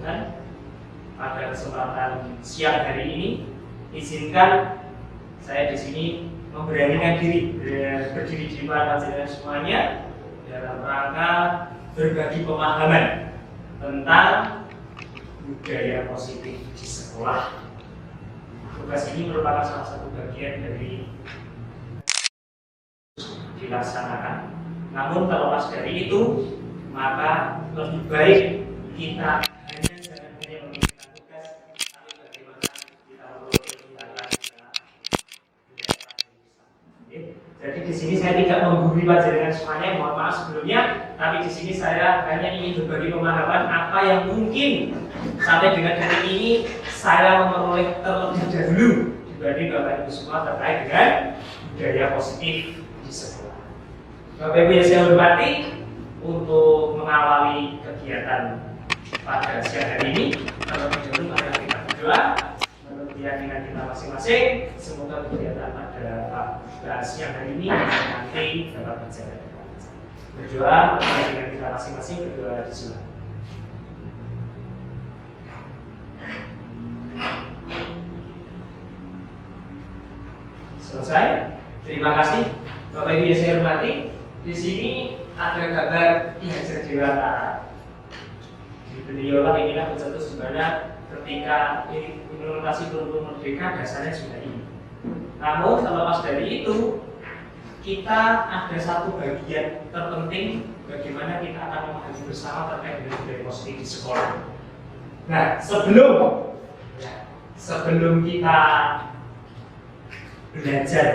Tuhan, pada kesempatan siang hari ini izinkan saya di sini memberanikan diri berdiri di depan panjenengan semuanya dalam rangka berbagi pemahaman tentang budaya positif di sekolah. Tugas ini merupakan salah satu bagian dari dilaksanakan. Namun terlepas dari itu, maka lebih baik kita jangan hanya memberikan tugas, tapi bagaimana kita memperoleh Jadi di sini saya tidak menggurui panjenengan semuanya, mohon maaf sebelumnya. Tapi di sini saya hanya ingin berbagi pemahaman apa yang mungkin sampai dengan hari ini saya memperoleh terlebih dahulu dibanding Bapak Ibu semua terkait dengan budaya positif di sekolah. Bapak Ibu yang saya hormati, untuk mengawali kegiatan pada siang hari ini, terlebih dahulu mari kita berdoa menurut keyakinan kita masing-masing. Semoga kegiatan pada siang hari ini nanti dapat berjalan dengan lancar. Berdoa menurut keyakinan kita masing-masing, berdoa di sini. Selesai. Terima kasih Bapak Ibu yang saya hormati. Di sini ada gambar Ki Hajar Dewantara. Beliau lah inilah pencetus sebenarnya ketika implementasi kurikulum merdeka dasarnya sudah ini. Namun terlepas dari itu, kita ada satu bagian terpenting bagaimana kita akan memahami bersama terkait dengan budaya positif di sekolah. Nah, sebelum kita belajar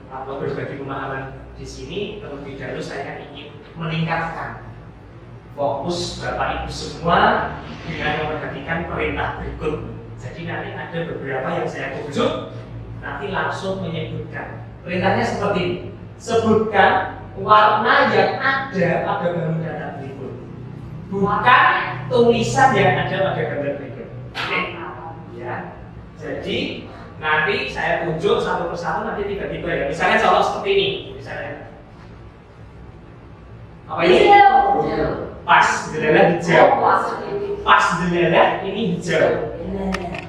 atau berbagi pemahaman di sini, terlebih dahulu saya ingin meningkatkan fokus Bapak Ibu semua dengan memperhatikan perintah berikut. Jadi nanti ada beberapa yang saya tunjuk, nanti langsung menyebutkan. Perintahnya seperti ini. Sebutkan warna yang ada pada bahan data berikut, bukan tulisan yang ada pada gambar berikut. Oke? Ya. Jadi nanti saya tunjuk satu persatu, nanti tiba-tiba ya. Misalnya contoh seperti ini. Misalnya apa ini? Pas jendela hijau. Pas jendela ini hijau.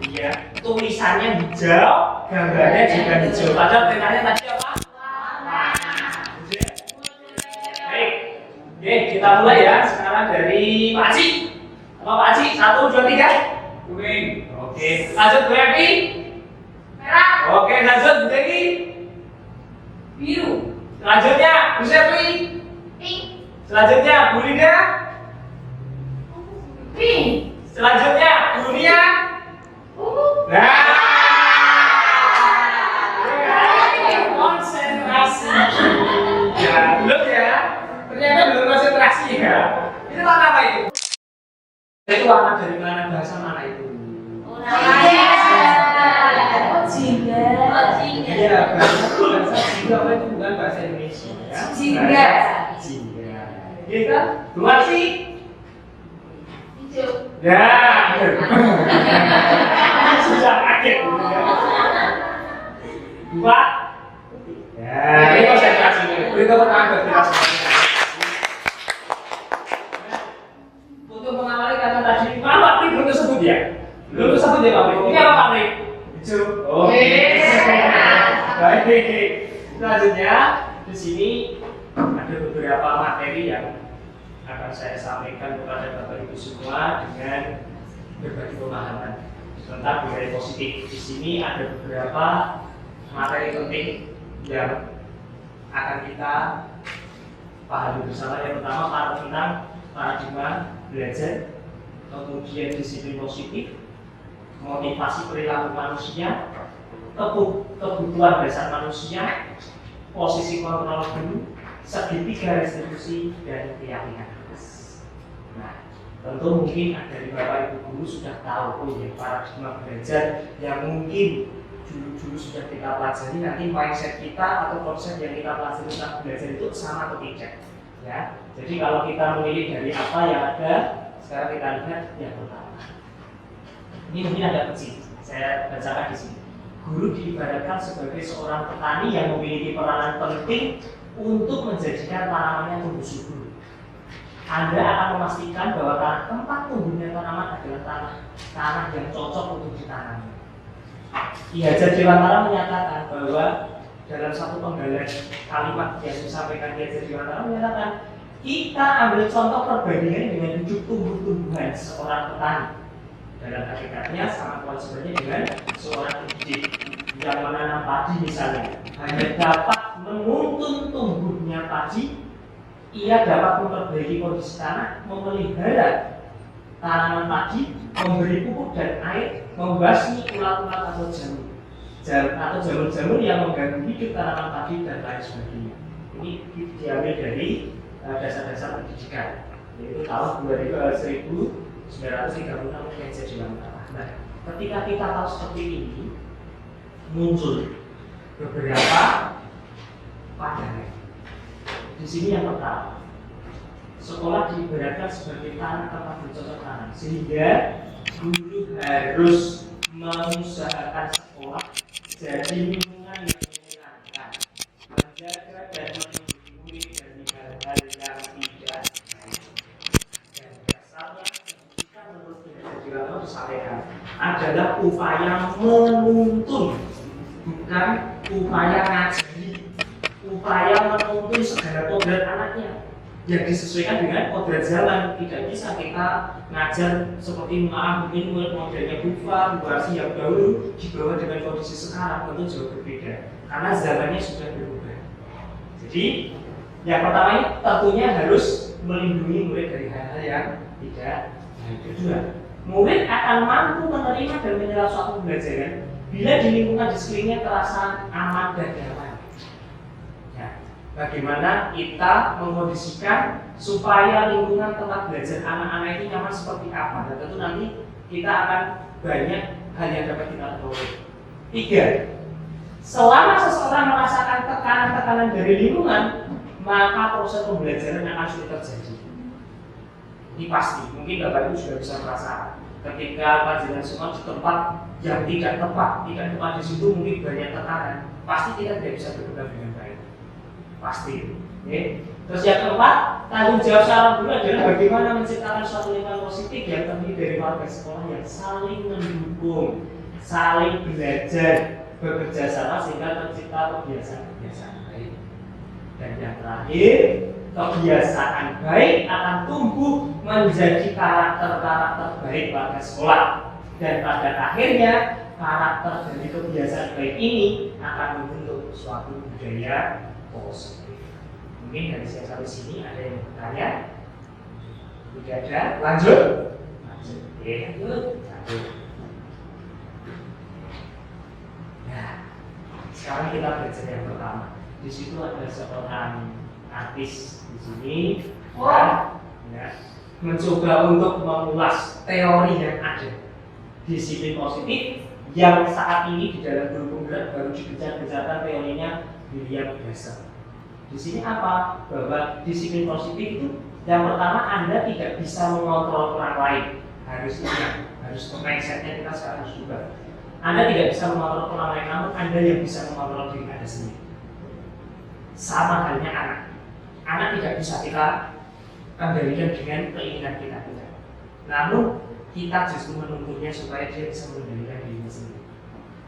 Iya. Tulisannya hijau, gambarnya juga hijau. Padahal perintahnya tadi apa? Baik. Oke, kita mulai ya. Sekarang dari Pak Haji. Apa Pak Haji? 1, 2, 3. Kuning. Oke. Lanjut Bu Evi. Merah. Oke, lanjut Bu Dewi. Biru. Selanjutnya Bu Sepri. Pink. Selanjutnya Bu Linda. Pink. Selanjutnya Bu Nia. Nah. Konsentrasi. Ya, belum ya. Ternyata belum konsentrasi ya. Itu warna apa itu? Itu warna dari mana, bahasa mana itu? Jingga. Iya, bahasa jingga apa itu bukan bahasa Indonesia ya? Jingga. Iya kan? Bu Marsi? Hijau. Ya, sudah kaget. Dua. Ya, ini konsentrasi. Berita pertama berarti. Untuk mengawali kata tadi, Pak Pri belum tersebut ya? Belum tersebut ya Pak Pri? Ini apa Pak Pri? Hijau. Oke. Baik. Selanjutnya di sini ada beberapa materi yang akan saya sampaikan kepada Bapak Ibu semua dengan berbagi pemahaman tentang budaya positif. Di sini ada beberapa materi penting yang akan kita pahami bersama. Yang pertama tentang paradigma belajar, kemudian disiplin positif, motivasi perilaku manusia, kebutuhan dasar manusia, posisi kontrol guru, segitiga restitusi, dan keyakinan. Nah, tentu mungkin dari Bapak Ibu guru sudah tahu ya paradigma belajar yang mungkin dulu sudah kita pelajari, nanti mindset kita atau konsep yang kita pelajari tentang belajar itu sama atau tidak ya. Jadi kalau kita memilih dari apa yang ada, sekarang kita lihat yang pertama. Ini mungkin agak kecil, saya bacakan di sini. Guru diibaratkan sebagai seorang petani yang memiliki peranan penting untuk menjadikan tanamannya tumbuh subur. Anda akan memastikan bahwa tempat tumbuhnya tanaman pertama adalah tanah yang cocok untuk ditanam. Ki Hajar Dewantara menyatakan bahwa dalam satu penggalan kalimat yang disampaikan Ki Hajar Dewantara menyatakan kita ambil contoh perbandingan dengan hidup tumbuh-tumbuhan seorang petani. Dalam hakikatnya sama kuat sebenarnya dengan seorang pendidik yang menanam padi misalnya, hanya dapat menuntun tumbuhnya padi. Ia dapat memperbaiki kondisi tanah, memelihara tanaman padi, memberi pupuk dan air, membasmi ulat-ulat atau jamur-jamur yang mengganggu hidup tanaman padi dan lain sebagainya. Ini diambil dari dasar-dasar pendidikan, yaitu tahun 1936 Ki Hajar Dewantara. Nah, ketika kita tahu seperti ini, muncul beberapa pandangan. Di sini yang pertama, sekolah diibaratkan sebagai tanah tempat bercocok tanam, sehingga guru harus mengusahakan sekolah jadi lingkungan yang menyenangkan, menjaga dan melindungi murid dari hal-hal yang tidak baik. Dan dasarnya pendidikan menurut Ki Hajar Dewantara disampaikan adalah upaya menuntun, bukan upaya ngajari, upaya menuntun segala kodrat anaknya yang disesuaikan dengan kodrat zaman. Tidak bisa kita ngajar seperti mungkin modelnya Bufa, Buasi yang dahulu dibawa dengan kondisi sekarang, tentu jauh berbeda karena zamannya sudah berubah. Jadi yang pertama ini tentunya harus melindungi murid dari hal-hal yang tidak baik. Kedua, murid akan mampu menerima dan menyerap suatu pembelajaran bila di lingkungan di sekelilingnya terasa aman dan nyaman. Bagaimana kita mengkondisikan supaya lingkungan tempat belajar anak-anak itu nyaman seperti apa? Dan tentu nanti kita akan banyak hal yang dapat kita peroleh. 3. Selama seseorang merasakan tekanan-tekanan dari lingkungan, maka proses pembelajaran akan sulit terjadi. Ini pasti. Mungkin Bapak Ibu sudah bisa merasakan ketika pelajaran semua di tempat yang tidak tepat di situ mungkin banyak tekanan. Pasti kita tidak bisa berkembang dengan baik. Pasti. Okay. Terus yang keempat, tanggung jawab seorang guru adalah bagaimana menciptakan suatu lingkungan positif yang terdiri dari warga sekolah yang saling mendukung, saling belajar, bekerja sama sehingga tercipta kebiasaan-kebiasaan baik. Dan yang terakhir, kebiasaan baik akan tumbuh menjadi karakter-karakter baik warga sekolah. Dan pada akhirnya karakter dari kebiasaan baik ini akan membentuk suatu budaya positif. Mungkin dari saya sampai sini ada yang bertanya? Tidak ada? Lanjut. Oke, lanjut. Nah, sekarang kita belajar yang pertama. Di situ ada seorang artis di sini, mencoba untuk mengulas teori yang ada. Disiplin positif yang saat ini di dalam guru penggerak baru digencar-gencarkan teorinya William Glasser. Di sini apa? Bahwa disiplin positif itu yang pertama Anda tidak bisa mengontrol orang lain. Harus mindsetnya kita sekarang harus juga. Anda tidak bisa mengontrol orang lain, namun Anda yang bisa mengontrol diri Anda sendiri. Sama halnya anak. Anak tidak bisa kita kendalikan dengan keinginan kita. Namun kita justru menuntunnya supaya dia bisa mengendalikan dirinya sendiri.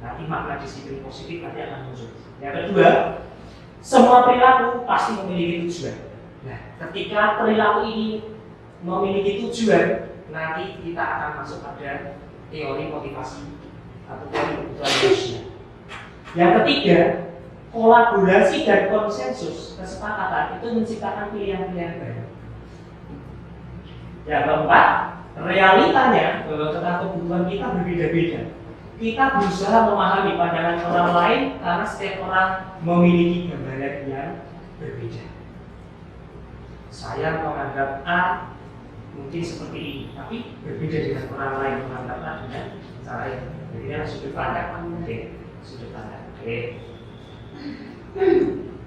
Nanti makna disiplin positif nanti akan muncul. Yang kedua, semua perilaku pasti memiliki tujuan. Nah, ketika perilaku ini memiliki tujuan, nanti kita akan masuk pada teori motivasi atau teori kebutuhan manusia. Yang ketiga, kolaborasi dan konsensus kesepakatan itu menciptakan pilihan-pilihan baru. Yang keempat, realitanya bahwa tentang kebutuhan kita berbeda-beda. Kita berusaha memahami pandangan orang lain karena setiap orang memiliki gambaran yang berbeda. Saya menganggap A mungkin seperti ini, tapi berbeda dengan orang lain menganggap A dengan cara yang berbeda. Sudut pandang, oke, sudut pandang, oke.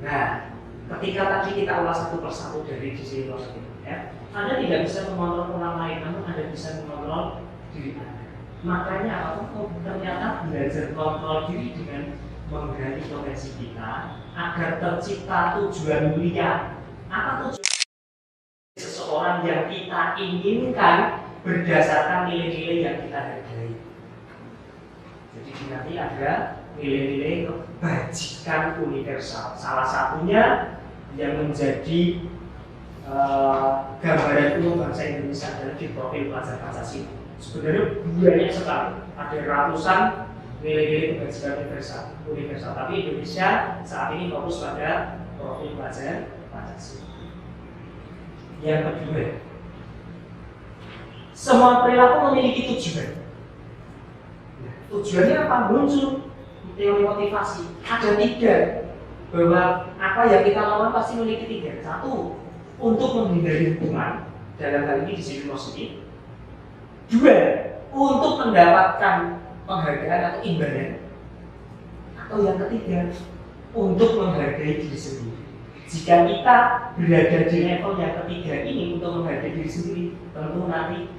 Nah, ketika tadi kita ulas satu persatu dari sisi positif, ya, Anda tidak bisa mengontrol orang lain, namun Anda bisa mengontrol diri Anda. Makanya ternyata belajar kontrol diri dengan menggali potensi kita agar tercipta tujuan mulia. Apa tujuan seseorang yang kita inginkan berdasarkan nilai-nilai yang kita hargai. Jadi nanti ada nilai-nilai kebajikan universal. Salah satunya yang menjadi gambaran umum bangsa Indonesia adalah di profil pelajar Pancasila. Sebenarnya banyak sekali, ada ratusan nilai-nilai kebajikan universal. Tapi Indonesia saat ini fokus pada profil pelajar Pancasila. Yang kedua, semua perilaku memiliki tujuan. Tujuannya apa? Muncul teori motivasi. Ada 3, bahwa apa yang kita lakukan pasti memiliki 3. 1, untuk menghindari hukuman, dalam hal ini disiplin positif. 2, untuk mendapatkan penghargaan atau imbalan. Atau yang ketiga, untuk menghargai diri sendiri. Jika kita berada di level yang ketiga ini untuk menghargai diri sendiri, tentu nanti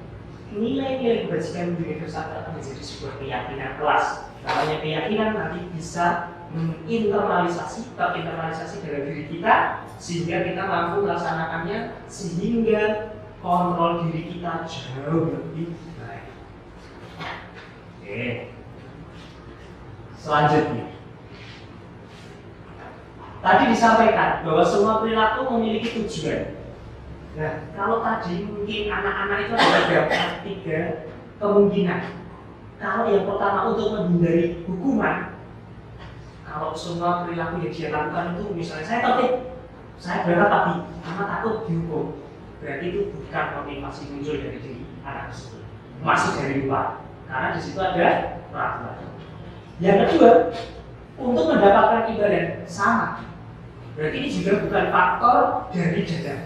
nilai-nilai kebajikan universal akan menjadi sebuah keyakinan kelas. Namanya keyakinan nanti bisa menginternalisasi, terinternalisasi dalam diri kita, sehingga kita mampu melaksanakannya, sehingga kontrol diri kita jauh lebih baik. Oke. Selanjutnya, tadi disampaikan bahwa semua perilaku memiliki tujuan. Nah, kalau tadi mungkin anak-anak itu ada 3 kemungkinan. Kalau yang pertama untuk menghindari hukuman, kalau semua perilaku yang dia lakukan itu misalnya saya tertib, saya berangkat pagi karena takut dihukum, berarti itu bukan motivasi muncul dari diri anak tersebut, masih dari luar, karena di situ ada peraturan. Yang kedua, untuk mendapatkan imbalan sama, berarti ini juga bukan faktor dari dalam,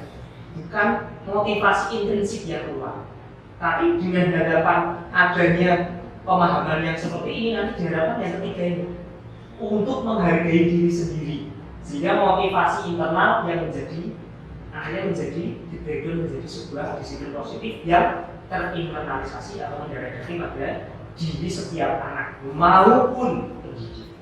bukan motivasi intrinsik yang keluar, tapi dengan hadapan adanya pemahaman yang seperti ini nanti diharapkan yang ketiga ini untuk menghargai diri sendiri, sehingga motivasi internal yang akhirnya menjadi menjadi sebuah disiplin positif yang terinternalisasi atau mendarah daging pada diri setiap anak maupun pendidik.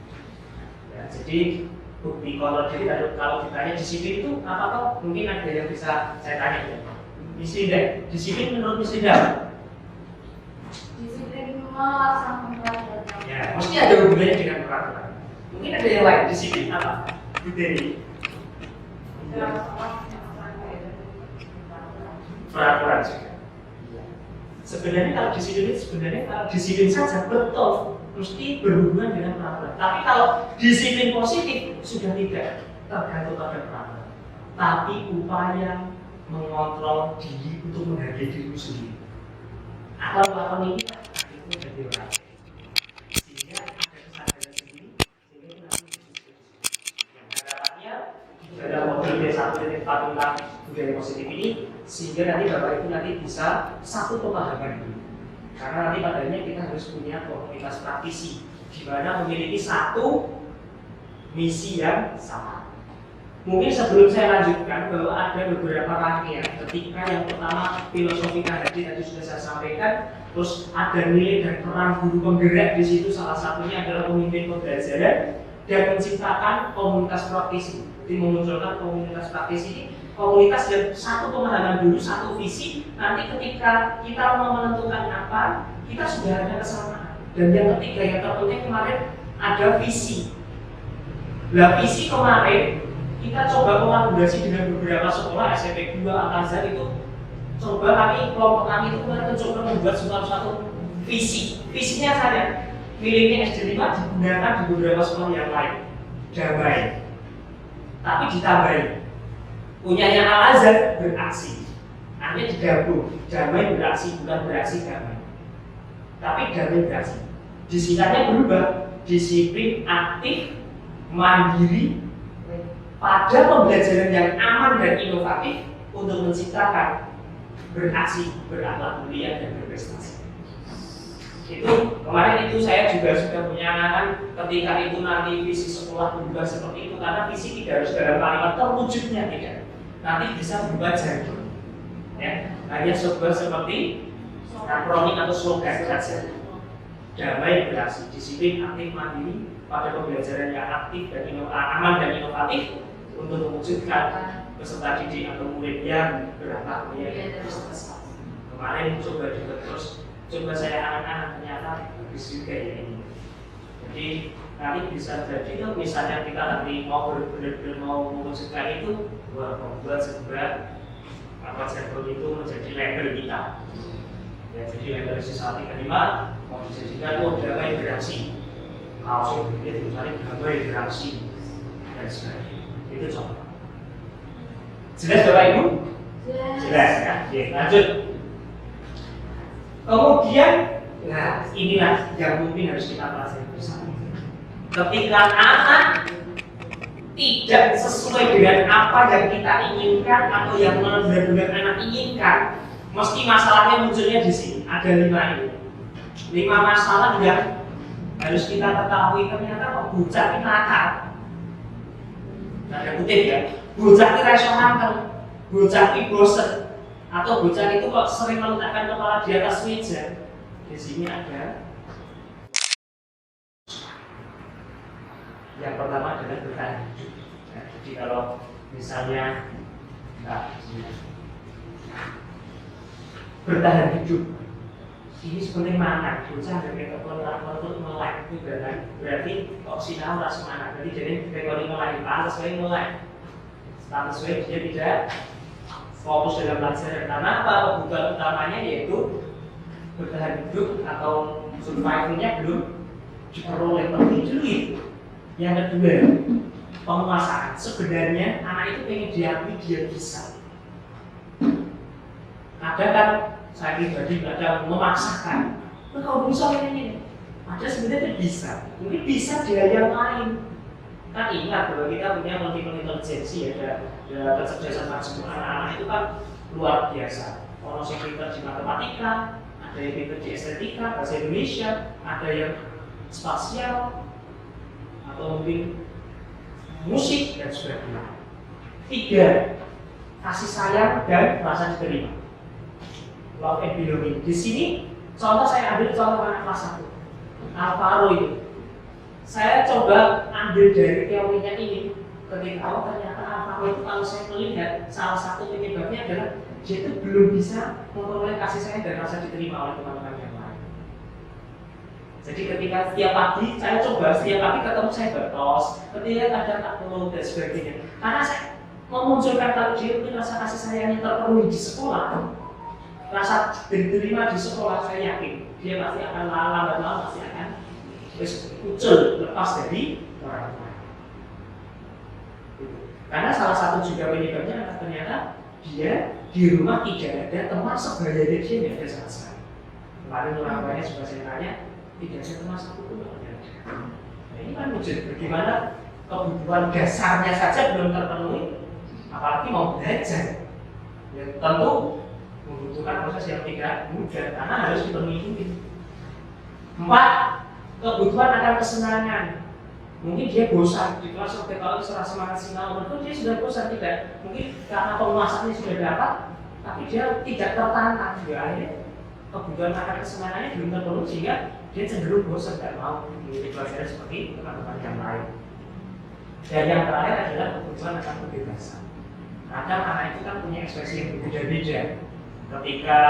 Ya, jadi bukti kontrol diri kalau ditanya disiplin itu apa toh? Mungkin ada yang bisa saya tanya ya. Disiplin menurut Miss Linda? Disiplin melaksanakan pelajaran. Ya, mesti ada hubungannya dengan peraturan. Mungkin ada yang lain. Disiplin apa? Bu Dewi. Peraturan juga. Sebenarnya kalau disiplin saja betul mesti berhubungan dengan peraturan. Tapi kalau disiplin positif sudah tidak tergantung pada peraturan. Tapi upaya mengontrol diri untuk menghargai dirimu sendiri. Atau melakukan ini itu menjadi orang. Sehingga ada kesadaran sendiri, sehingga itu nanti disiplin. Yang harapannya dalam modul B1 tentang budaya positif ini, sehingga nanti Bapak Ibu nanti bisa satu pemahaman ini. Karena nanti padanya kita harus punya komunitas praktisi, di mana memiliki satu misi yang sama. Mungkin sebelum saya lanjutkan bahwa ada beberapa rangkaian. Ketika yang pertama filosofi Kahadi tadi sudah saya sampaikan, terus ada nilai dan peran guru penggerak di situ, salah satunya adalah pemimpin pembelajaran dan menciptakan komunitas praktisi. Jadi memunculkan komunitas praktisi ini, komunitas yang satu pemahaman dulu, satu visi. Nanti ketika kita mau menentukan apa, kita sudah ada kesamaan. Dan yang ketiga yang terpenting kemarin ada visi. Nah, visi kemarin kita coba kolaborasi dengan beberapa sekolah SMP 2 Al-Azhar itu, kelompok kami itu kemarin mencoba membuat suatu visi. Visinya saja miliknya SD 5 digunakan di beberapa sekolah yang lain. Damai, tapi ditambahin. Punyanya Al-Azhar beraksi, artinya digabung. Damai beraksi, bukan beraksi damai, tapi damai beraksi. Disingkatnya berubah, disiplin aktif mandiri pada pembelajaran yang aman dan inovatif untuk menciptakan beraksi, berakhlak mulia dan berprestasi. Itu kemarin itu saya juga sudah punya angan ketika itu nanti visi sekolah berubah seperti itu, karena visi tidak harus dalam kalimat terwujudnya, tidak. Nanti bisa berubah jargon, ya, hanya sebuah seperti akronim atau slogan saja. Damai beraksi, disiplin aktif mandiri pada pembelajaran yang aktif dan aman dan inovatif untuk mewujudkan peserta didik atau murid yang berakhlak mulia dan berprestasi. kemarin coba juga terus coba saya anak-anak ternyata bagus juga ya ini. Jadi nanti bisa jadi tuh misalnya kita nanti mau benar-benar mau mewujudkan itu membuat sebuah apa jargon itu menjadi label kita. Ya, jadi label sisal 35 mau dijadikan damai beraksi. Kalau itu misalnya damai beraksi dan sebagainya. Itu contoh. Jelas Bapak Ibu? Jelas ya. Oke, lanjut. Kemudian, nah inilah yang mungkin harus kita pelajari bersama. Ketika anak tidak sesuai dengan apa yang kita inginkan atau yang benar-benar anak inginkan, mesti masalahnya munculnya di sini. Ada 5 ini. 5 masalah yang harus kita ketahui. Ternyata bocah ini nakal. Ada kutip ya. Bocah ini rasional, bocah ini bosen, atau bocah itu kok sering meletakkan kepala di atas meja. Di sini ada yang pertama adalah bertahan hidup. Nah, jadi kalau misalnya bertahan hidup ini sebenarnya mana? Bocah dari untuk melek itu berarti sinau rasa mana? Jadi kategori melek pantas sekali melek. Status dia tidak fokus dalam pelajaran karena apa? Kebutuhan utamanya yaitu bertahan hidup atau survival-nya belum diperoleh. Penting dulu itu. Yang kedua, penguasaan. Sebenarnya anak itu pengen diakui dia bisa. Ada kan saya pribadi kadang memaksakan. Kalau bisa ini, ada sebenarnya bisa. Mungkin bisa dia yang lain. Kan ingat bahwa kita punya multiple intelligensi, ada kecerdasan maksimum anak-anak itu kan luar biasa. Orang yang pintar di matematika, ada yang pintar di estetika, bahasa Indonesia, ada yang spasial, atau mungkin musik dan sebagainya. 3, kasih sayang dan merasa diterima. Love and belonging. Di sini contoh saya ambil contoh anak kelas 1. Alvaro itu. Saya coba ambil dari teorinya ini. Ketika ternyata Alvaro itu kalau saya melihat salah satu penyebabnya adalah dia itu belum bisa memperoleh kasih sayang dan rasa diterima oleh teman-teman yang lain. Jadi ketika setiap pagi saya coba setiap pagi ketemu saya bertos, ketika ada takut dan sebagainya. Karena saya memunculkan kalau dia punya rasa kasih sayang yang terpenuhi di sekolah, rasa diterima di sekolah, saya yakin dia pasti akan lambat laun pasti akan muncul lepas dari orang tua. Karena salah satu juga penyebabnya adalah ternyata dia di rumah tidak ada teman sebaya dia tidak ada sama sekali. Kemarin orang tuanya juga saya tanya, tidak ada teman satu pun tidak ada. Nah, ini kan wujud bagaimana kebutuhan dasarnya saja belum terpenuhi, apalagi mau belajar. Ya, tentu membutuhkan proses yang tidak mudah karena harus dipenuhi. 4, kebutuhan akan kesenangan. Mungkin dia bosan di kelas ketika kalau serasa semangat sinau, tentu dia sudah bosan tidak. Mungkin karena penguasaannya sudah dapat, tapi dia tidak tertantang. Ya, akhirnya kebutuhan akan kesenangannya belum terpenuhi sehingga dia cenderung bosan tidak mau mengikuti pelajaran seperti teman-teman yang lain. Dan yang terakhir adalah kebutuhan akan kebebasan. Kadang anak itu kan punya ekspresi yang berbeda-beda. Ketika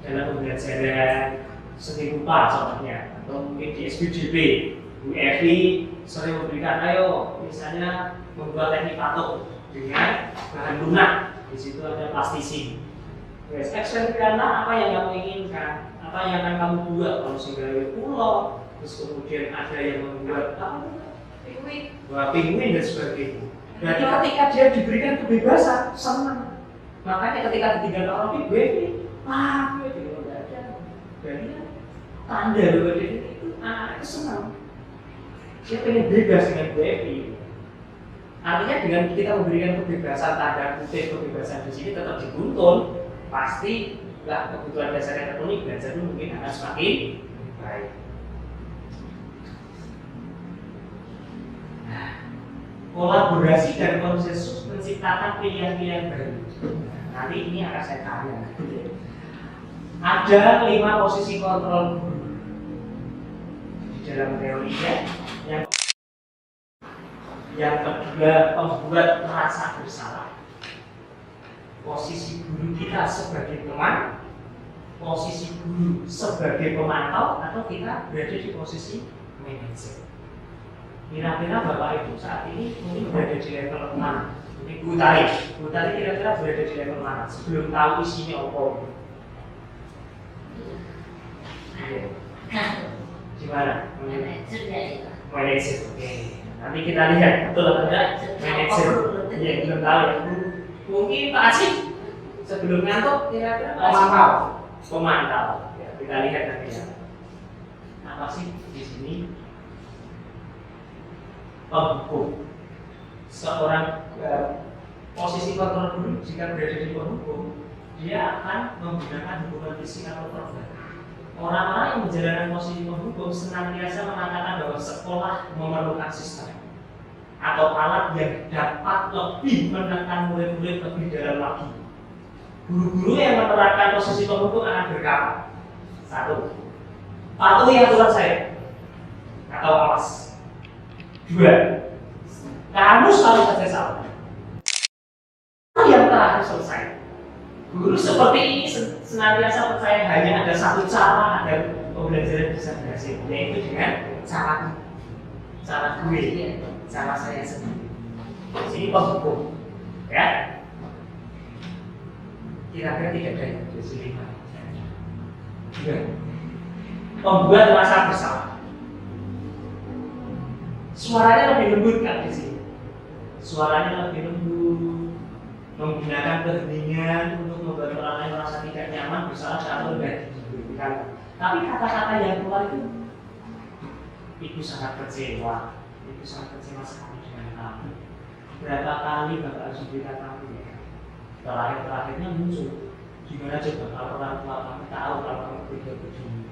dalam pembelajaran seni rupa contohnya, atau mungkin di SPDB, Bu Evi sering memberikan ayo misalnya membuat teknik patung dengan bahan lunak. Di situ ada plastisi. Yes, eksperimennya apa yang kamu inginkan, apa yang akan kamu buat kalau segala pulau, terus kemudian ada yang membuat apa? Penguin dan sebagainya. Berarti ketika dia diberikan kebebasan, senang. Makanya ketika ditinggal orang Bu Evi, Bu Evi nggak ada. Jadi tanda bahwa dia itu anak senang. Dia pengen bebas dengan Bu Evi. Artinya dengan kita memberikan kebebasan tanda kutip kebebasan di sini tetap dituntun, pasti lah kebutuhan dasarnya terpenuhi, belajar itu mungkin akan semakin baik. Kolaborasi dan konsensus menciptakan pilihan-pilihan baru. Nanti ini akan saya tanya. Ada 5 posisi kontrol di dalam teorinya. Yang kedua, membuat merasa bersalah. Posisi guru kita sebagai teman, posisi guru sebagai pemantau atau kita berada di posisi manajer? Kira-kira Bapak Ibu saat ini mungkin berada di level mana? Ini Bu Tari kira-kira berada di level mana? Sebelum tahu isinya apa? Gimana? Manajer. Oke. Nanti kita lihat betul atau tidak manajer. Iya, belum tahu ya. Mungkin Pak Asif sebelum ngantuk kira-kira pemantau. Ya, kita lihat nanti ya. Apa sih di sini? Penghukum. Seorang posisi kontrol guru jika berada di penghukum, dia akan menggunakan hukuman fisik atau verbal. Orang-orang yang menjalankan posisi penghukum senantiasa mengatakan bahwa sekolah memerlukan sistem atau alat yang dapat lebih menekan murid-murid lebih dalam lagi. Guru-guru yang menerapkan posisi penghukum akan berkata, 1. Patuhi aturan saya atau awas. 2. Kamu selalu saja salah. Yang terakhir selesai. Guru seperti ini senantiasa percaya hanya ada satu cara agar pembelajaran bisa berhasil, yaitu dengan cara gue, cara saya sendiri. Sini penghukum, ya. Kira-kira tidak ada yang di sini. Membuat rasa bersalah. Suaranya lebih lembut kan di sini. Suaranya lebih lembut, menggunakan keheningan untuk membuat orang lain merasa tidak nyaman, bersalah atau tidak dibutuhkan. Tapi kata-kata yang keluar itu sangat kecewa, sekali dengan kamu. Berapa kali Bapak harus berkata ya? Terakhirnya muncul. Gimana coba kalau orang tua kamu tahu kalau kamu begini?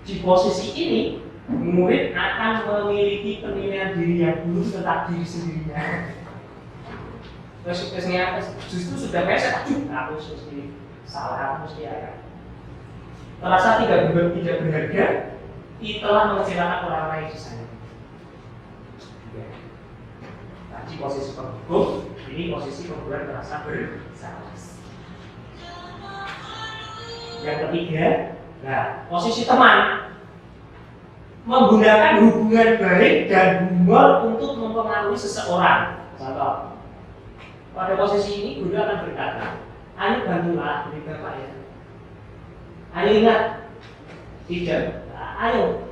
Di posisi ini, murid akan memiliki penilaian diri yang buruk tentang diri sendirinya. Terusnya justru sudah pesek, aku mesti salah, aku mesti ayah. Terasa tidak berharga, telah mengecewakan orang lain di sana. Tadi posisi penghukum, ini posisi pembuat merasa bersalah. Yang ketiga, posisi teman. Menggunakan hubungan baik dan humor untuk mempengaruhi seseorang. Contoh, pada posisi ini guru akan berkata, ayo bantulah beri Bapak ya. Ayo ingat, tidak. Ayo,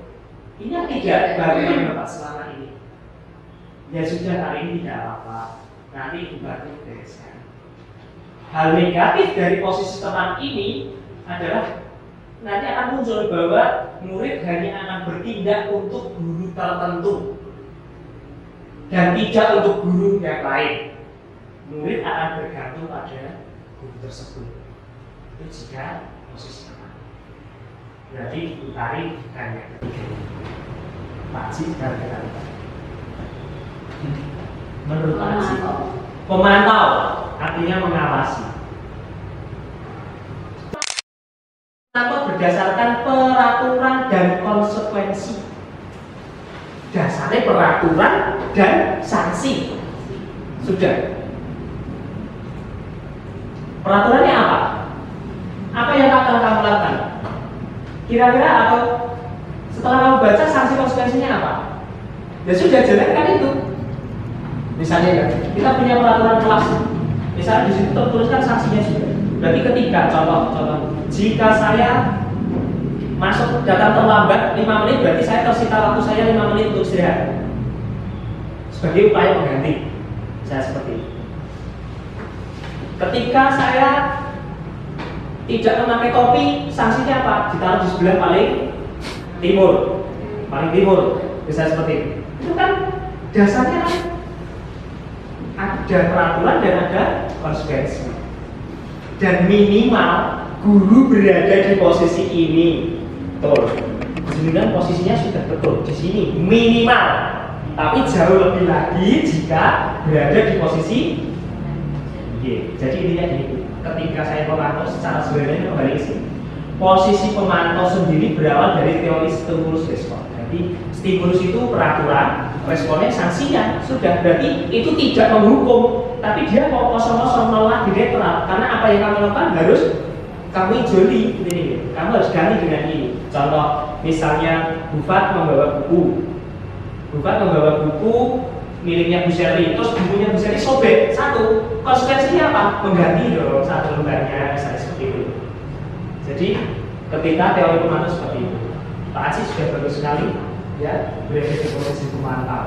ingat tidak bantuan Bapak selama ini. Ya sudah, hari ini tidak apa-apa. Nanti Ibu bantu bereskan. Hal negatif dari posisi teman ini adalah nanti akan muncul bahwa murid hanya akan bertindak untuk guru tertentu dan tidak untuk guru yang lain. Murid akan bergantung pada guru tersebut. Itu jika posisi teman. Berarti diputari hanya ketiga. Pakcik dan ketiga. Menurut Pakcik, pemantau artinya mengawasi. Berdasarkan peraturan dan konsekuensi. Dasarnya peraturan dan sanksi. Sudah. Peraturannya apa? Apa yang akan kamu lakukan? Kira-kira atau setelah kamu baca sanksi konsekuensinya apa? Ya sudah, jalankan itu. Misalnya ya, kita punya peraturan kelas. Misalnya di situ tertuliskan sanksinya sudah. Berarti ketika contoh, jika saya masuk datang terlambat 5 menit, berarti saya tersita waktu saya 5 menit untuk istirahat sebagai upaya pengganti. Saya seperti itu. Ketika saya tidak memakai topi, sanksinya apa? Ditaruh di sebelah paling timur, bisa seperti itu. Itu kan dasarnya kan ada peraturan dan ada konsekuensi. Dan minimal guru berada di posisi ini. Betul. Sebenarnya posisinya sudah betul di sini minimal. Tapi jauh lebih lagi jika berada di posisi jadi intinya gini, ketika saya memantau secara sebenarnya kembali ke sini. Posisi pemantau sendiri berawal dari teori stimulus respon. Jadi stimulus itu peraturan, responnya sanksinya. Sudah, berarti itu tidak menghukum. tapi dia kok kosong-kosong malah direktorat, karena apa yang kamu lakukan harus kamu joli, ini kamu harus ganti dengan ini. Contoh misalnya Bufat membawa buku miliknya Bu Seri, terus bukunya Bu Seri sobek satu, konsekuensinya apa? Mengganti dong satu lembarnya, misalnya seperti itu. Jadi ketika teori pemantul seperti itu, Pak Aziz sudah bagus sekali, ya berada di posisi pemantau.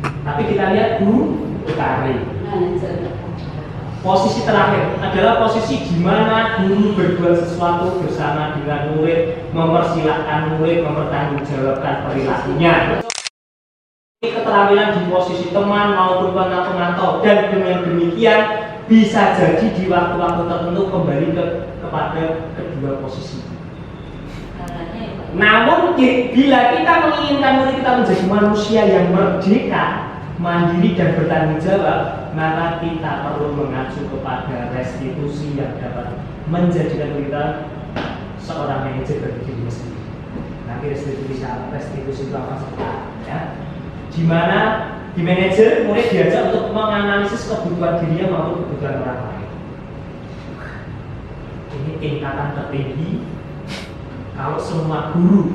Tapi kita lihat Bu Utari. Posisi terakhir adalah posisi di mana guru berbuat sesuatu bersama dengan murid, mempersilahkan murid mempertanggungjawabkan perilakunya. Keterampilan di posisi teman maupun pemantau, dan dengan demikian bisa jadi di waktu-waktu tertentu kembali kepada kedua posisi. Namun bila kita menginginkan murid kita menjadi manusia yang merdeka, mandiri dan bertanggung jawab, maka kita perlu mengacu kepada restitusi yang dapat menjadikan kita seorang manajer bagi diri sendiri. Nanti restitusi itu apa saja, ya? Di mana di manajer murid diajak untuk menganalisis kebutuhan dirinya maupun kebutuhan orang lain. Ini tingkatan tertinggi. Kalau semua guru,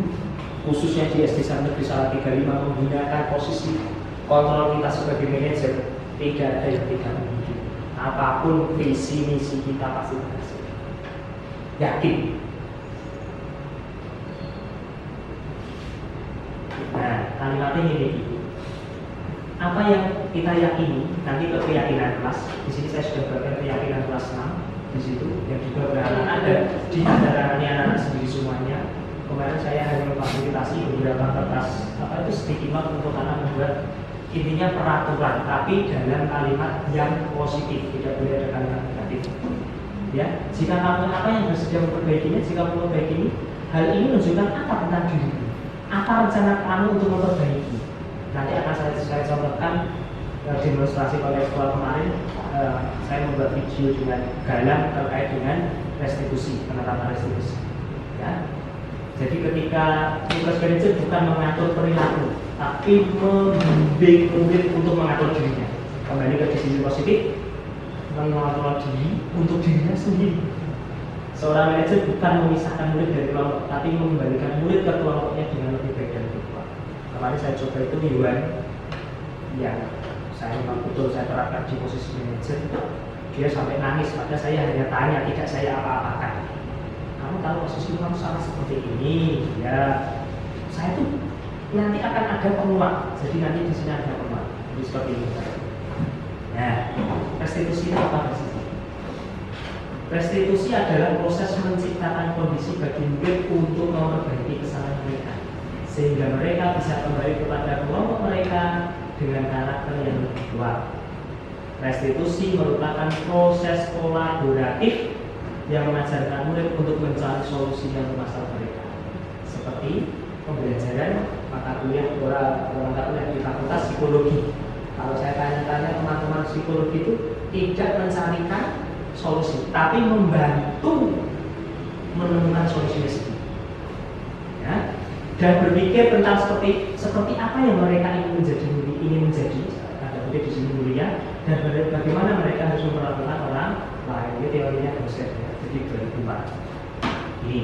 khususnya di SD Negeri Salatiga 5 menggunakan posisi kontrol kita sebagai manajer, tidak ada yang tidak mungkin. Apapun visi misi kita pasti berhasil. Yakin. Nah, kalimatnya ini. Apa yang kita yakini, nanti ke keyakinan kelas. Di sini saya sudah berikan keyakinan kelas 6 di situ, yang juga berharap ada di antara anak-anak sendiri semuanya. Kemarin saya hanya memfasilitasi beberapa kertas sticky note untuk anak membuat intinya peraturan, tapi dalam kalimat yang positif, tidak boleh ada kalimat negatif. Ya, jika kamu apa yang bersedia memperbaikinya, jika memperbaiki hal ini menunjukkan apa tentang diri, apa rencana kamu untuk memperbaiki. Nanti akan saya contohkan demonstrasi pada sekolah kemarin. Saya membuat video dengan Galang terkait dengan restitusi, penerapan restitusi. Ya. Jadi ketika tugas manajer bukan mengatur perilaku, tapi membimbing murid untuk mengatur dirinya. Kembali ke sisi positif, mengatur diri untuk dirinya sendiri. Seorang manajer bukan memisahkan murid dari kelompok, tapi mengembalikan murid ke kelompoknya dengan lebih baik dari kelompok. Kemarin saya coba itu mingguan yang saya memang betul saya terapkan di posisi manajer. Dia sampai nangis, maka saya hanya tanya, tidak saya apa-apakan. Kamu tahu posisi kamu salah seperti ini, ya. Saya tuh nanti akan ada penguat, jadi nanti di sini ada penguat, jadi seperti ini. Nah, restitusi itu apa restitusi? Restitusi adalah proses menciptakan kondisi bagi murid untuk memperbaiki kesalahan mereka, sehingga mereka bisa kembali kepada kelompok mereka dengan karakter yang lebih kuat. Restitusi merupakan proses kolaboratif yang mengajarkan murid untuk mencari solusi yang masalah mereka, seperti pembelajaran mata kuliah di fakultas psikologi. Kalau saya tanya-tanya teman-teman psikologi itu tidak mencarikan solusi, tapi membantu menemukan solusinya sendiri. Ya. Dan berpikir tentang seperti apa yang mereka ingin menjadi. Ada di sini mulia, dan bagaimana mereka harus memperlakukan orang lain. Ini teorinya dosen ya. Jadi 2004. Ini.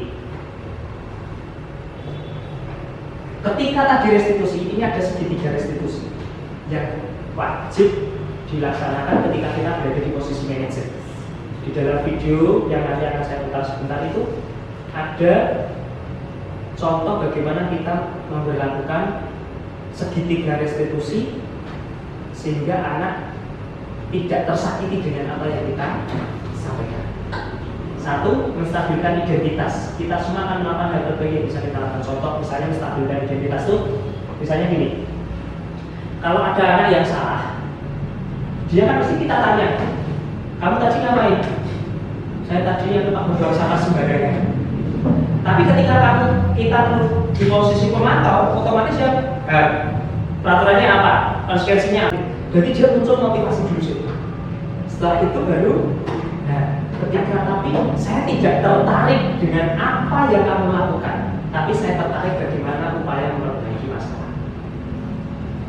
Ketika tadi restitusi, ini ada segitiga restitusi yang wajib dilaksanakan ketika kita berada di posisi manajer. Di dalam video yang nanti akan saya putar sebentar itu ada contoh bagaimana kita memperlakukan segitiga restitusi sehingga anak tidak tersakiti dengan apa yang kita sampaikan. Satu, menstabilkan identitas. Kita semua akan melakukan hal terbaik yang bisa kita lakukan. Contoh misalnya menstabilkan identitas itu, misalnya gini. Kalau ada anak yang salah, dia kan mesti kita tanya, kamu tadi ngapain? Saya tadi yang tempat membuang sampah sembarangan. Tapi ketika kita di posisi pemantau, otomatis ya peraturannya apa? Konsekuensinya apa? Jadi dia muncul motivasi dulu sih. Setelah itu baru, ketika tapi saya tidak tertarik dengan apa yang kamu lakukan, tapi saya tertarik bagaimana upaya memperbaiki masalah.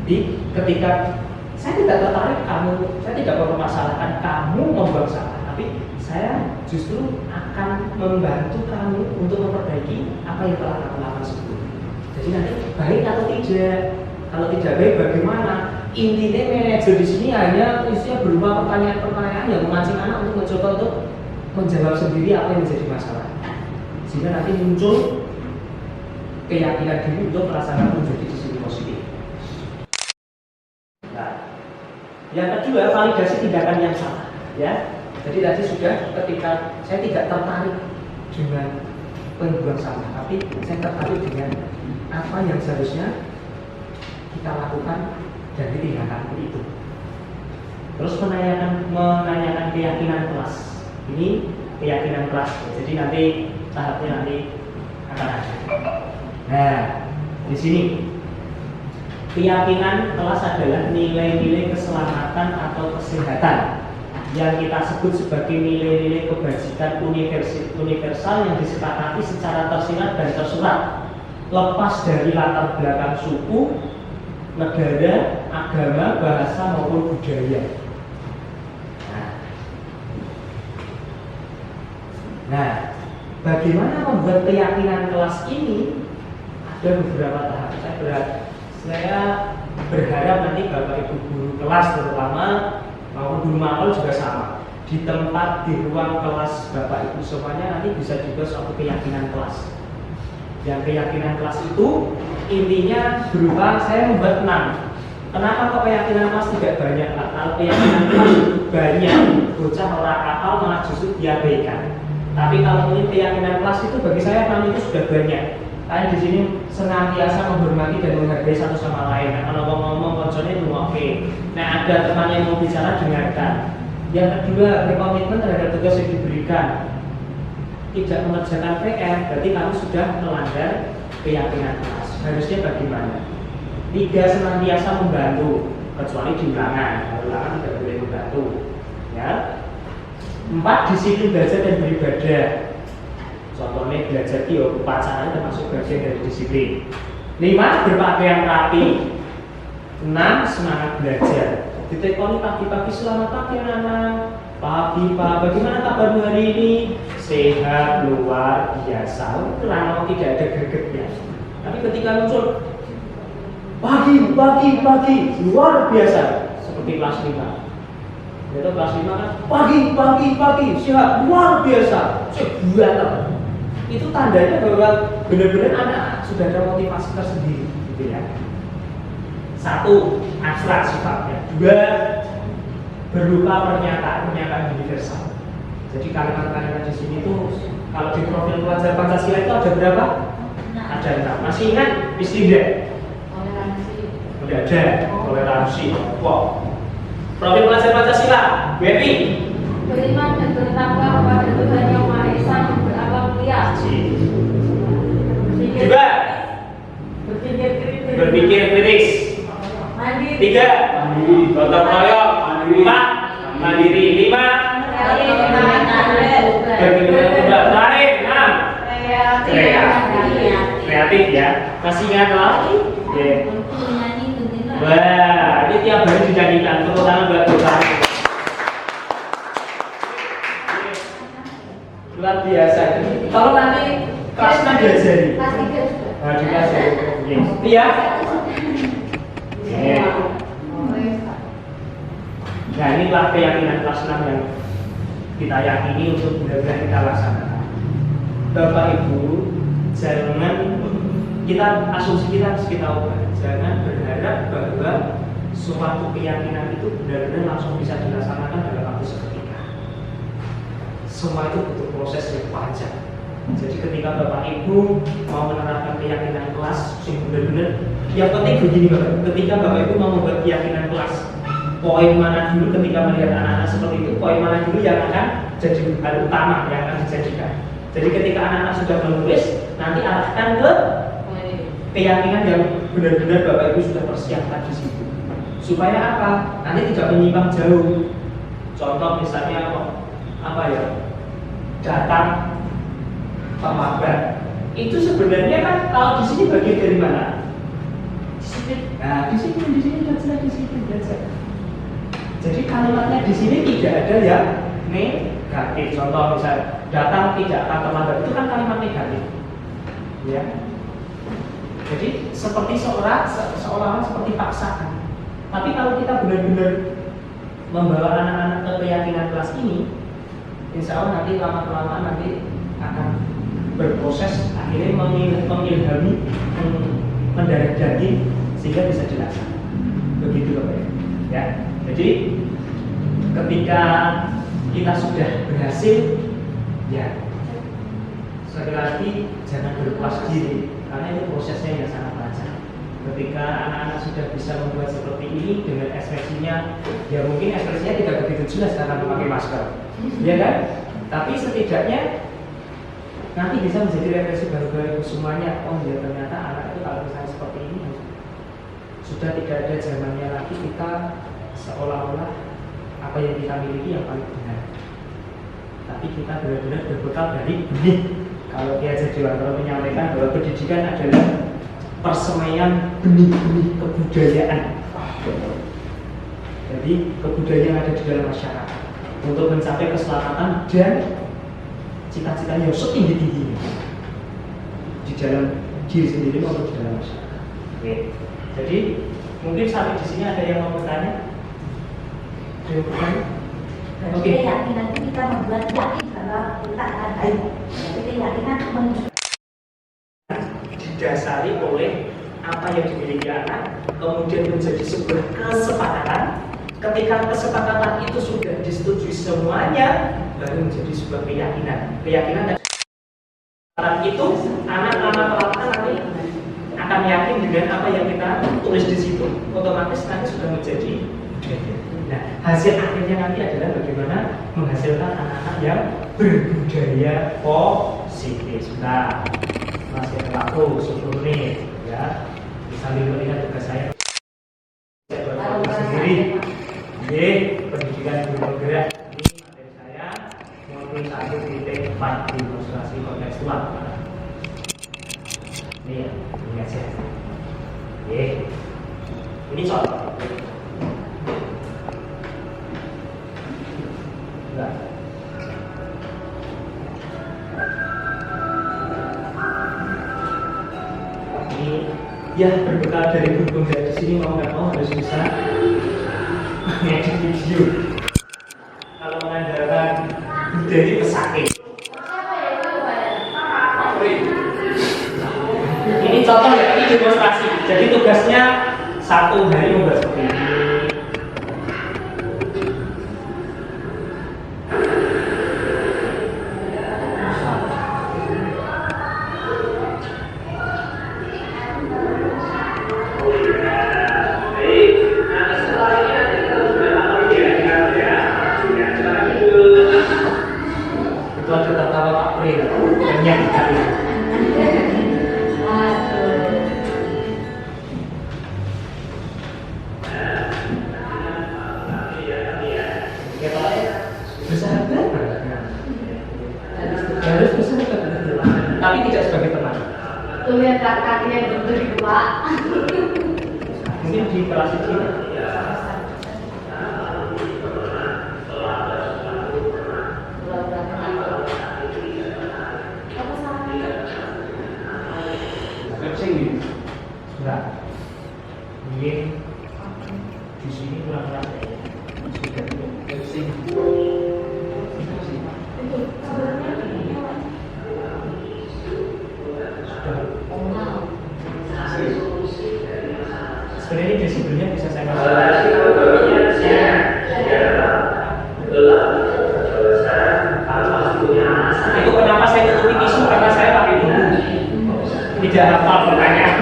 Jadi ketika saya tidak tertarik saya tidak mempermasalahkan kamu membuang sampah, tapi saya justru akan membantu kamu untuk memperbaiki apa yang telah kamu lakukan sebelumnya. Jadi nanti baik atau tidak, kalau tidak baik bagaimana? Intinya manajer di sini hanya isinya berupa pertanyaan-pertanyaan yang memancing anak untuk mencoba untuk menjawab sendiri apa yang menjadi masalah, sehingga nanti muncul keyakinan diri untuk merasakan menjadi sisi positif. Nah, yang kedua, validasi tindakan yang salah, ya. Jadi tadi sudah ketika saya tidak tertarik dengan pembuang sampah, tapi saya tertarik dengan apa yang seharusnya kita lakukan dari tindakan itu. Terus menanyakan keyakinan kelas. Ini keyakinan kelas. Jadi nanti tahapnya nanti akan ada. Nah, di sini keyakinan kelas adalah nilai-nilai keselamatan atau kesehatan yang kita sebut sebagai nilai-nilai kebajikan universal yang disepakati secara tersirat dan tersurat, lepas dari latar belakang suku, negara, agama, bahasa maupun budaya. Nah, bagaimana membuat keyakinan kelas ini? Ada beberapa tahap. Saya berharap nanti Bapak Ibu guru kelas terutama maupun guru makul juga sama. Di tempat di ruang kelas Bapak Ibu semuanya nanti bisa juga suatu keyakinan kelas. Yang keyakinan kelas itu intinya berupa saya membuat 6. Kenapa kok keyakinan kelas tidak banyak? Nah, kalau keyakinan kelas itu banyak, bocah orang akal malah justru diabaikan. Tapi kalau ini keyakinan kelas itu bagi saya 6 itu sudah banyak. Kayak di sini senantiasa menghormati dan menghargai satu sama lain. Nah, kalau ngomong konsolnya itu oke. Nah, ada teman yang mau bicara dengarkan. Yang kedua, berkomitmen terhadap tugas yang diberikan. Tidak mengerjakan PR, berarti kamu sudah melanggar keyakinan kelas. Harusnya bagaimana? 3, senantiasa membantu, kecuali di ulangan. Ulangan tidak boleh membantu. Ya. 4, disiplin belajar dan beribadah. Contohnya belajar di upacara termasuk bagian dari disiplin. 5, berpakaian rapi. 6, semangat belajar. Ditekoni pagi-pagi, selamat pagi anak. Pagi Pak, bagaimana kabarmu hari ini? Sehat, luar biasa. Karena tidak ada gregetnya. Tapi ketika muncul pagi, luar biasa. Seperti kelas 5. Itu kelas 5 kan pagi, sehat, luar biasa. Sebulan. Itu tandanya bahwa benar-benar anak sudah ada motivasi tersendiri, gitu ya. 1, abstrak sifatnya. 2, berupa pernyataan universal. Jadi kalimat-kalimat di sini tuh kalau di profil pelajar Pancasila itu ada berapa? Ada 6. Masih ingat istilah? Toleransi. Udah ada toleransi. Wow. Profil pelajar Pancasila, Bepi. Beriman dan bertakwa kepada Tuhan Yang Maha Esa yang berakhlak mulia. Juga Berpikir kritis. berpikir kritis. Mandiri. 3, gotong royong. 4, mandiri. 5, berpikir juga. Terakhir 6, kreatif ya. Masih ingat lagi? Wah, ini tiap hari dinyanyikan, terutama buat kita. Luar biasa. Kalau nanti kelasnya diajari. Kelas 3 juga. Nah, diajari. Iya. Nah, inilah keyakinan kelas 6 yang kita yakini untuk benar-benar kita laksanakan. Bapak Ibu, jangan asumsi kita harus kita ubah. Jangan berharap bahwa suatu keyakinan itu benar-benar langsung bisa dilaksanakan dalam waktu seketika. Semua itu butuh proses yang panjang. Jadi ketika Bapak Ibu mau menerapkan keyakinan kelas, benar-benar yang penting begini Bapak. Ketika Bapak Ibu mau membuat keyakinan kelas, poin mana dulu ketika melihat anak-anak seperti itu, poin mana dulu yang akan jadi hal utama yang akan dijadikan. Jadi ketika anak-anak sudah menulis, nanti arahkan ke keyakinan yang benar-benar Bapak Ibu sudah persiapkan di situ. Supaya apa? Nanti tidak menyimpang jauh. Contoh misalnya apa ya? Datang pemabar. Itu sebenarnya kan kalau di sini bagian dari mana? Disiplin. Nah, disiplin di sini dan disiplin belajar. Jadi kalimatnya di sini tidak ada yang negatif. Contoh misalnya datang tidak akan terlambat, itu kan kalimat negatif, ya. Jadi seperti seolah-olah seperti paksaan. Tapi kalau kita benar-benar membawa anak-anak ke keyakinan kelas ini, insya Allah nanti lama-kelamaan nanti akan berproses akhirnya mengilhami, mendarah daging sehingga bisa dilaksanakan. Begitu Bapak ya. Jadi ketika kita sudah berhasil, ya sekali lagi jangan berpuas diri karena itu prosesnya yang sangat panjang. Ketika anak-anak sudah bisa membuat seperti ini dengan ekspresinya, ya mungkin ekspresinya tidak begitu jelas karena memakai masker, ya kan? Tapi setidaknya nanti bisa menjadi refleksi baru semuanya. Oh ya ternyata anak itu kalau misalnya seperti ini sudah tidak ada zamannya lagi kita seolah-olah apa yang kita miliki yang paling benar. Tapi kita benar-benar berbekal dari benih. Kalau Ki Hajar Dewantara menyampaikan bahwa pendidikan adalah persemaian benih-benih kebudayaan. Jadi kebudayaan yang ada di dalam masyarakat untuk mencapai keselamatan dan cita-cita yang setinggi-tingginya di dalam diri sendiri maupun di dalam masyarakat. Oke. Jadi mungkin sampai di sini ada yang mau bertanya? Oke. Keyakinan itu kita membuat yakin bahwa kita akan baik. Keyakinan menuju didasari oleh apa yang dimiliki anak, kemudian menjadi sebuah kesepakatan. Ketika kesepakatan itu sudah disetujui semuanya, baru menjadi sebuah keyakinan. Keyakinan dan kesepakatan itu anak-anak pelaksanaan nanti akan yakin dengan apa yang kita tulis di situ. Otomatis nanti sudah menjadi. Nah, hasil akhirnya nanti adalah bagaimana menghasilkan anak-anak yang berbudaya positif. Nah, masih ada waktu 10 menit, ya. Sambil melihat tugas saya sendiri. Oke, pendidikan guru penggerak ini materi saya modul 1.4 demonstrasi kontekstual. Ini ya, ini aja. Oke, ini contoh. Enggak. Ini ya berbekal dari guru penggerak di sini mau nggak mau harus bisa ngedit video. Kalau mengandalkan dari pesakit. Ini contoh ya, ini demonstrasi. Jadi tugasnya 1 hari membuat seperti ini. Tapi tidak sebagai teman. Tuh lihat kakinya bentuk di Pak. Mungkin di kelas ini. Mungkin di sini kurang-kurang sudah pusing. Sebenarnya di sebelumnya bisa saya itu kenapa saya tutupi tisu karena saya pakai buku tidak hafal pertanyaan.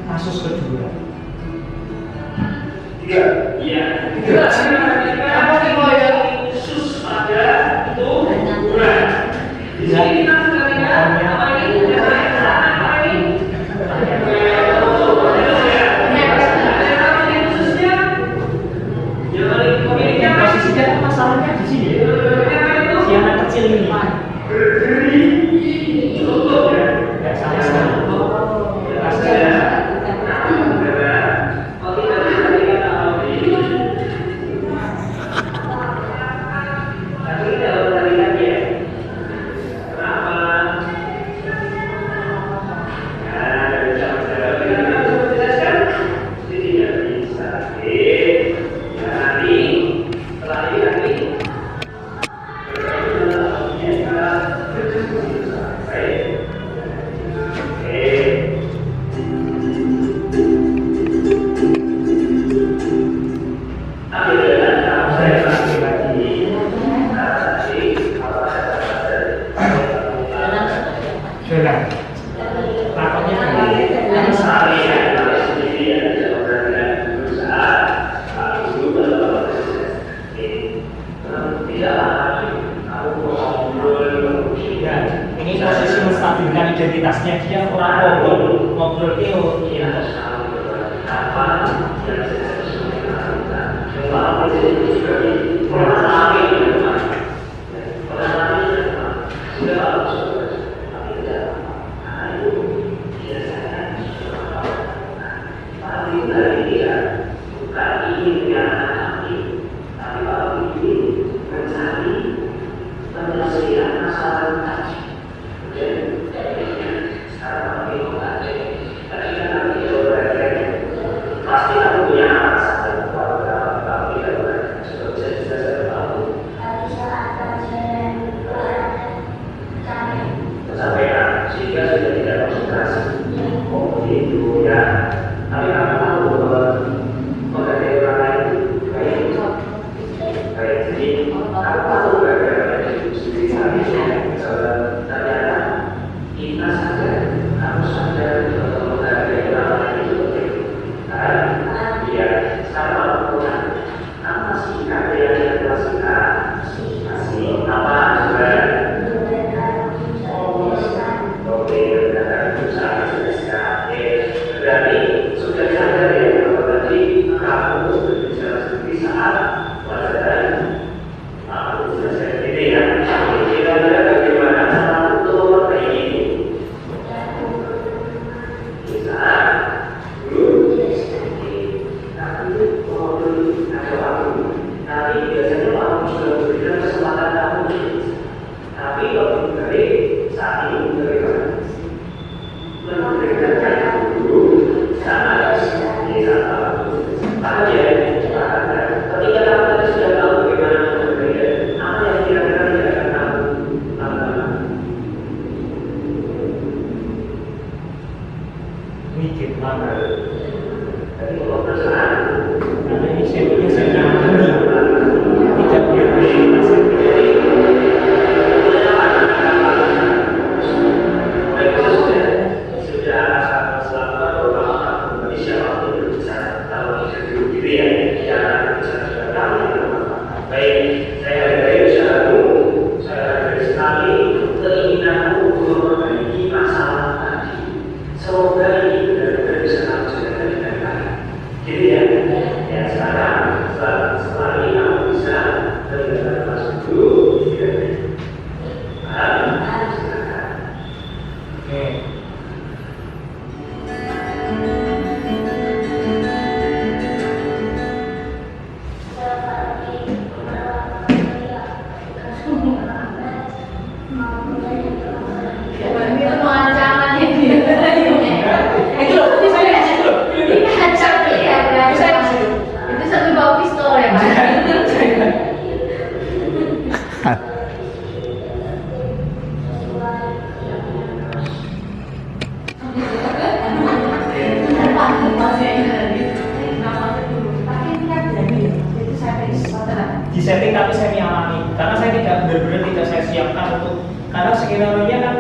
Kasus kedua. Tiga. Iya. Apa sih ya? Khusus pada itu ukuran. Di sini kita sudah lihat apa ini? Khususnya, yang posisinya masalahnya di sini. Si anak kecil ini berdiri cukup ya, nggak salah sekali. Ini posisi menstabilkan identitasnya, dia orang ngobrol Setelah ini kamu bisa belajar kelas dulu. saya alami karena saya tidak benar-benar tidak saya siapkan untuk karena skenario-nya kan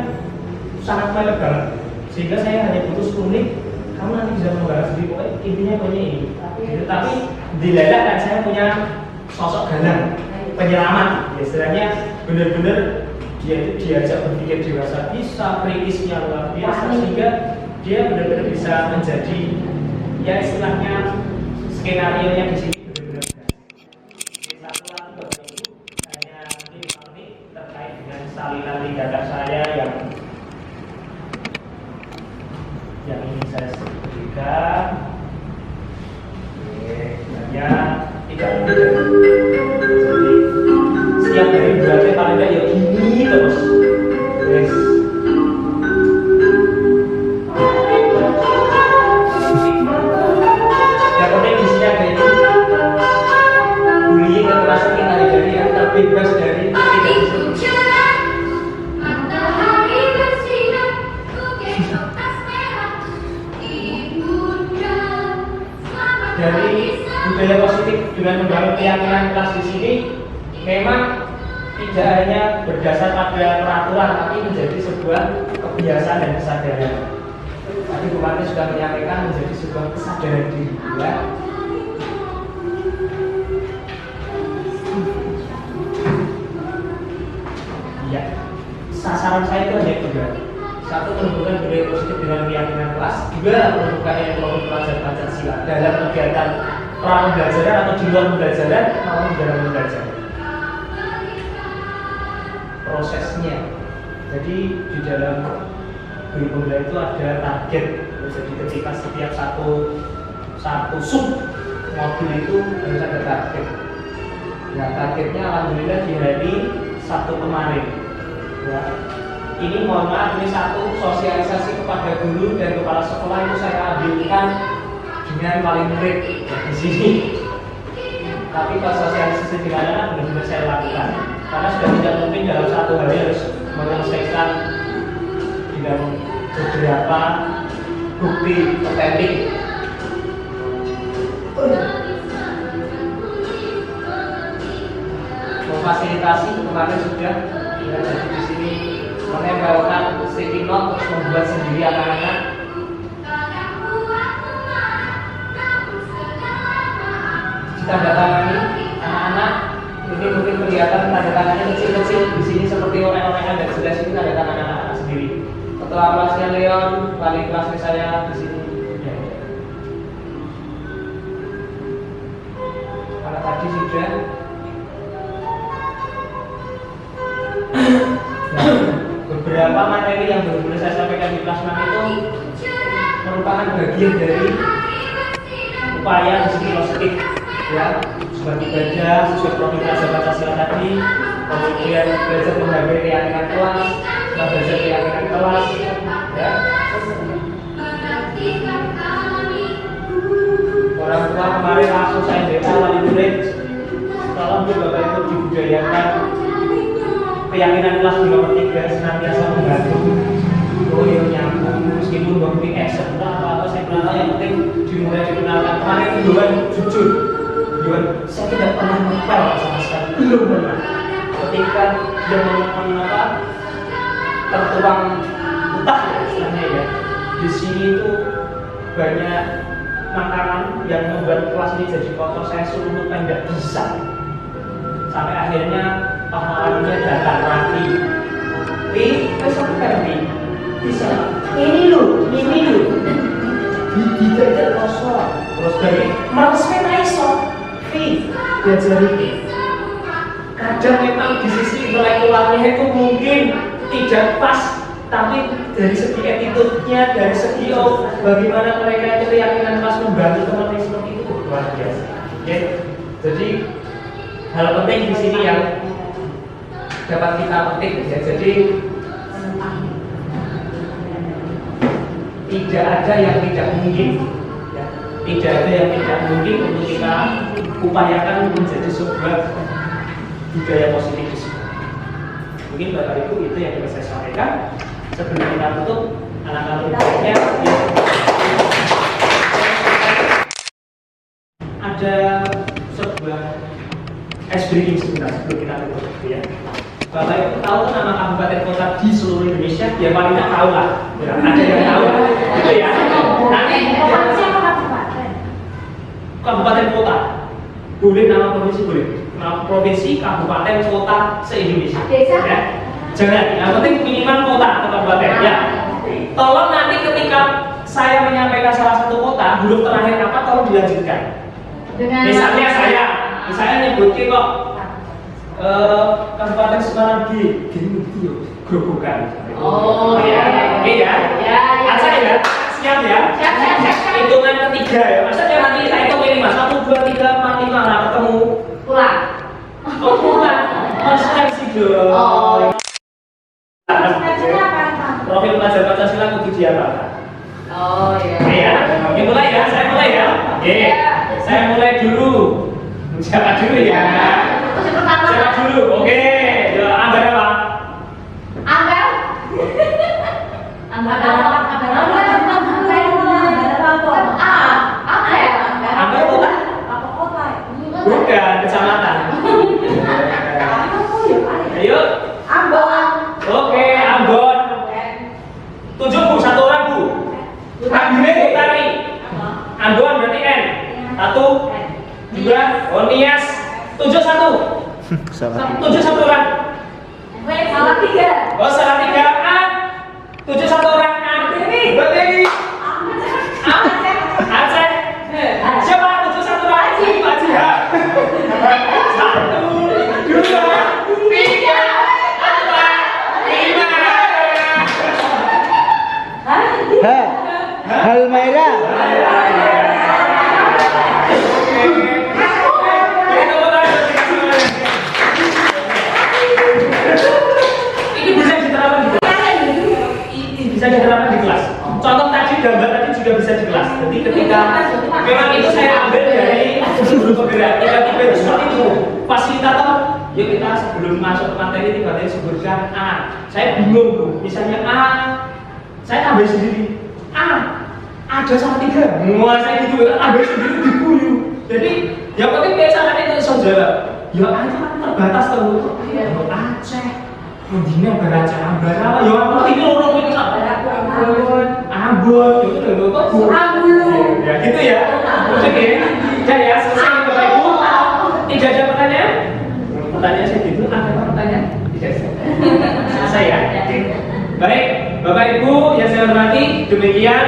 sangat mepet banget sehingga saya hanya butuh 10 menit kamu nanti bisa menggambar sendiri pokoknya intinya punya ini gitu. Tapi di Laila kan saya punya sosok Ganang penyelamat istilahnya benar-benar dia itu diajak berpikir dewasa bisa kritisnya luar biasa sehingga dia benar-benar bisa menjadi ya istilahnya skenario nya di sini benar-benar satu lagi Bapak Ibu hanya nanti ini terkait dengan salinan tindakan saya yang ingin saya berikan. Oke, sebenarnya tidak mudah. Jadi setiap dari berarti paling tidak ya gini terus. Yes. Yang penting di sini ada ini. Bullying dan masukin hari-hari yang terbebas dari tidak disebut. Dari budaya positif dengan membangun keyakinan kelas di sini memang tidak hanya berdasar pada peraturan tapi menjadi sebuah kebiasaan dan kesadaran. Tadi Bu Marti sudah menyampaikan menjadi sebuah kesadaran diri ya. Ya, sasaran saya itu hanya dua. Satu, menumbuhkan budaya positif dengan keyakinan kelas. Dua, menumbuhkan ekonomi pelajar Pancasila dalam kegiatan pra pembelajaran atau di luar pembelajaran maupun dalam pembelajaran. Prosesnya, jadi di dalam guru pembelajaran itu ada target. Jadi ketika setiap satu sub modul itu harus ada target. Nah targetnya alhamdulillah di hari Sabtu kemarin. Ya. Ini mohon maaf, ini satu sosialisasi kepada guru dan kepala sekolah itu saya ambilkan dengan wali murid di sini. Tapi pas sosialisasi dengan anak benar-benar saya lakukan karena sudah tidak mungkin dalam satu hari harus menyelesaikan dengan beberapa bukti otentik. Memfasilitasi kemarin sudah ya, jadi di sini menempelkan sticky note terus membuat sendiri anak-anak. Tanda tangani anak-anak ini mungkin kelihatan tanda tangannya kecil-kecil di sini seperti orang-orang dan sebelah sini tanda tangan anak-anak sendiri. Ketua kelasnya Leon, wali kelasnya saya di sini. Ya. Kalau tadi sudah. Beberapa materi yang baru saya sampaikan di kelas 6 itu merupakan bagian dari upaya diskusi positif ya, sebagai belajar sesuai profil pelajar Pancasila tadi, kemudian belajar menghargai keyakinan kelas, belajar keyakinan kelas ya. Orang tua kemarin langsung saya baca wali murid tolong Bapak Ibu dibudayakan keyakinan kelas di nomor 3 senantiasa membantu. Oh iya nyambung meskipun mungkin action apa saya pernah yang penting dimulai dikenalkan. Kemarin itu Doan jujur, Doan saya tidak pernah ngepel sama sekali, belum pernah. Ketika dia apa tertuang utah istilahnya ya. Di sini itu banyak makanan yang membuat kelas ini jadi kotor. Saya suruh tidak bisa. Sampai akhirnya pahlawannya datang Raffi. Besok Raffi bisa. Ini lu. Dijajar kosong. Terus dari maksudnya naiso. Diajari. Kadang memang di sisi intelektualnya itu mungkin tidak pas, tapi dari segi attitude-nya, dari segi bagaimana mereka itu keyakinan kelas membantu teman-teman seperti itu luar biasa. Oke. Jadi hal penting di sini yang dapat kita petik ya. Jadi tidak ada yang tidak mungkin ya. Tidak ada yang tidak mungkin untuk kita upayakan menjadi sebuah budaya positif di sini. Mungkin Bapak Ibu itu yang bisa saya sampaikan. Sebelum kita tutup, anak-anak berikutnya ada sebuah ice breaking sebentar sebelum kita tutup gitu ya. Bapak Ibu tahu tuh nama kabupaten kota di seluruh Indonesia? Ya paling nggak tahu lah. Ya, ada yang tahu, gitu ya. Nanti Provinsi apa kabupaten? kabupaten kota, boleh nama provinsi boleh. Nama provinsi, kabupaten, kota se-Indonesia. Desa? Ya. Jangan, yang penting minimal kota atau kabupaten. Ya. Tolong nanti ketika saya menyampaikan salah satu kota, huruf terakhir apa tolong dilanjutkan. Dengan Misalnya saya nyebutin kok Kabupaten Semarang di Grobogan. Oh, ya, oke ya. Ya, Aceh ya, siap ya. Siap. Hitungan ketiga ya. Maksudnya nanti saya hitung ini mas, 1, 2, 3, 4, 5, nah ketemu. pulang. Oh pulang, konsep sih dong. Oh. Provinsinya apa? Profil pelajar Pancasila kudu diapakan? Oh iya. Oke ya, oke mulai ya, saya mulai ya. Oke, saya mulai dulu. Siapa dulu ya? Terus yang pertama. Siapa dulu? Oke, ya, Anda apa? Angga. Angga apa? Anda kota? Bukan, kecamatan. Ayo. Oke, Ambon. Tunjuk Bu, satu orang Bu. Ambil tari. Ambon berarti N. 1, 2, Nias. Tunjuk satu. Tunjuk satu orang. Oh, salah 3. A. Tunjuk satu orang. A. Berarti Aceh. Siapa? Tunjuk satu orang. Pak Jiha. 1, 2, 3, 4, 5. Halmera. Ini bisa diterapkan di kelas. Ini bisa diterapkan di kelas. Contoh tadi gambar tadi juga bisa di kelas. Jadi ketika memang itu saya ambil dari guru penggerak. Tiba-tiba itu seperti itu. Fasilitator, yuk kita sebelum masuk ke materi tiba-tiba sebutkan A. Saya bingung tuh. Misalnya A, saya tambah sendiri. A, ada salah 3. Menguasai gitu, tambah sendiri diguyu. Jadi yang penting biasanya itu saudara. Ya A itu kan terbatas tuh. Aceh. Mendina beraca ambara, ya aku ini orang ini Ambon, itu loh kok Bu. Ya gitu ya. Oke ya. Ya selesai Bapak Ibu. Tidak ada pertanyaan? Pertanyaan saya gitu, ada pertanyaan? Tidak. Selesai ya. Oke. Baik, Bapak Ibu yang saya hormati, demikian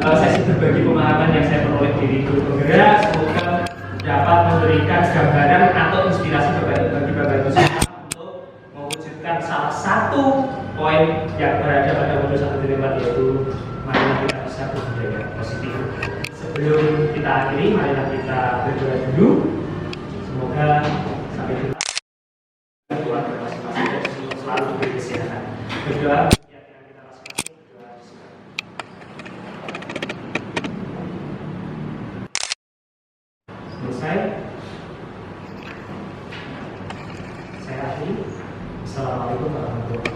sesi berbagi pemahaman yang saya peroleh dari guru penggerak. Semoga dapat memberikan gambaran atau inspirasi bagi Bapak Ibu semua untuk mewujudkan salah satu poin yang berada pada modul 1.4, yaitu marilah kita bisa berbudaya positif. Sebelum kita akhiri, marilah kita berdoa dulu. Semoga sampai jumpa. Keluarga masing-masing dan selalu diberi kesehatan. Berdoa keyakinan kita masing-masing. Berdoa selesai. Saya akhiri. Assalamualaikum warahmatullahi wabarakatuh.